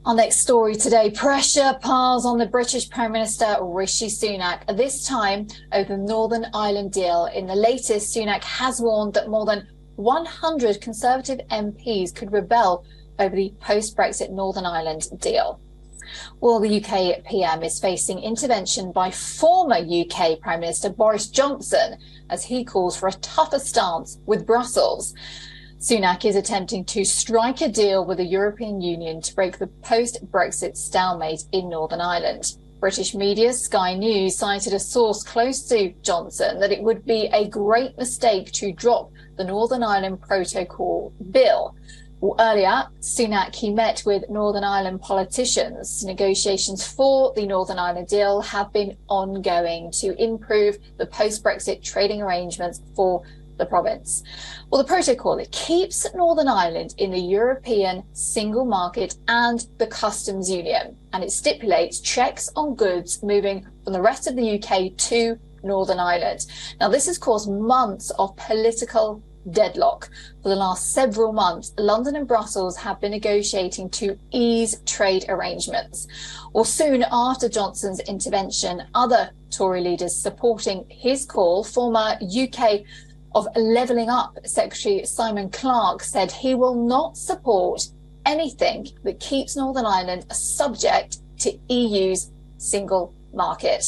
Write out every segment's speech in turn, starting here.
Our next story today, pressure piles on the British Prime Minister Rishi Sunak, this time over the Northern Ireland deal. In the latest, Sunak has warned that more than 100 Conservative MPs could rebel over the post-Brexit Northern Ireland deal. Well, the UK PM is facing intervention by former UK Prime Minister Boris Johnson as he calls for a tougher stance with Brussels. Sunak is attempting to strike a deal with the European Union to break the post-Brexit stalemate in Northern Ireland. British media Sky News cited a source close to Johnson that it would be a great mistake to drop the Northern Ireland Protocol bill. Earlier, Sunak met with Northern Ireland politicians. Negotiations for the Northern Ireland deal have been ongoing to improve the post-Brexit trading arrangements for the province. Well, the protocol, it keeps Northern Ireland in the European single market and the customs union, and it stipulates checks on goods moving from the rest of the UK to Northern Ireland. Now, this has caused months of political deadlock. For the last several months, London and Brussels have been negotiating to ease trade arrangements. Well, soon after Johnson's intervention, other Tory leaders supporting his call, former UK of Levelling Up Secretary Simon Clarke said he will not support anything that keeps Northern Ireland subject to EU's single market.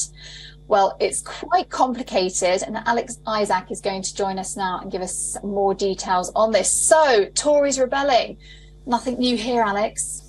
Well, it's quite complicated, and Alex Isaac is going to join us now and give us more details on this. So, Tories rebelling. Nothing new here, Alex.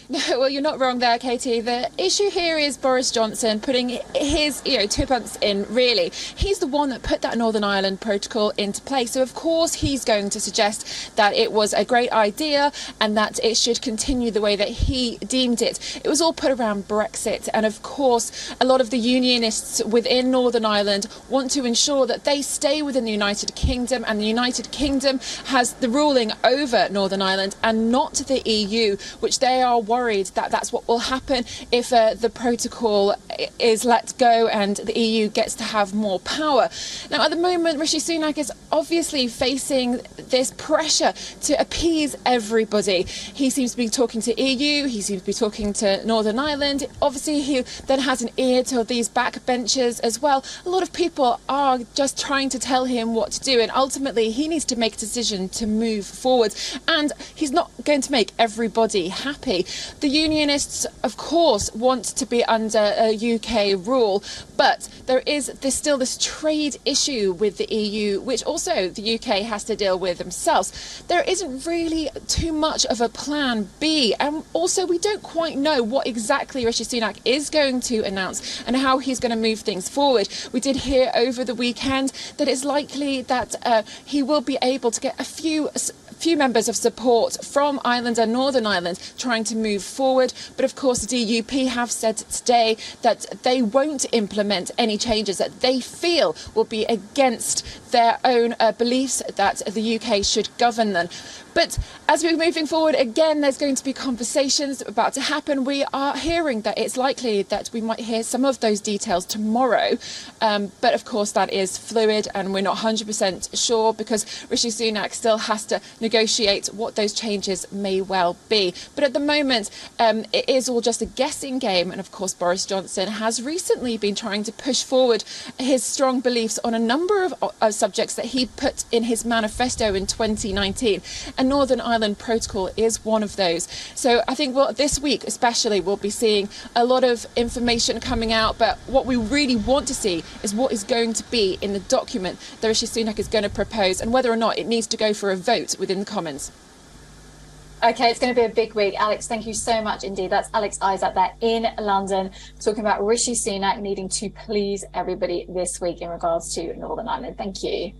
No, well, you're not wrong there, Katie. The issue here is Boris Johnson putting his, 2 months in, really. He's the one that put that Northern Ireland Protocol into place. So, of course, he's going to suggest that it was a great idea and that it should continue the way that he deemed it. It was all put around Brexit. And, of course, a lot of the unionists within Northern Ireland want to ensure that they stay within the United Kingdom, and the United Kingdom has the ruling over Northern Ireland and not the EU, which they are worried that that's what will happen if the protocol is let go and the EU gets to have more power. Now, at the moment, Rishi Sunak is obviously facing this pressure to appease everybody. He seems to be talking to EU, he seems to be talking to Northern Ireland. Obviously, he then has an ear to these backbenchers as well. A lot of people are just trying to tell him what to do, and ultimately he needs to make a decision to move forward, and he's not going to make everybody happy. The unionists, of course, want to be under a UK rule, but there's still this trade issue with the EU, which also the UK has to deal with themselves. There isn't really too much of a plan B, and also we don't quite know what exactly Rishi Sunak is going to announce and how he's going to move things forward. We did hear over the weekend that it's likely that he will be able to get a few members of support from Ireland and Northern Ireland trying to move forward. But of course, the DUP have said today that they won't implement any changes that they feel will be against their own beliefs that the UK should govern them. But as we're moving forward, again, there's going to be conversations about to happen. We are hearing that it's likely that we might hear some of those details tomorrow. But of course, that is fluid and we're not 100% sure because Rishi Sunak still has to negotiate what those changes may well be. But at the moment, it is all just a guessing game. And of course, Boris Johnson has recently been trying to push forward his strong beliefs on a number of subjects that he put in his manifesto in 2019. And Northern Ireland Protocol is one of those. So I think this week especially we'll be seeing a lot of information coming out, but what we really want to see is what is going to be in the document that Rishi Sunak is going to propose and whether or not it needs to go for a vote within the Commons. Okay, it's going to be a big week. Alex, thank you so much indeed. That's Alex Isaac there in London talking about Rishi Sunak needing to please everybody this week in regards to Northern Ireland. Thank you.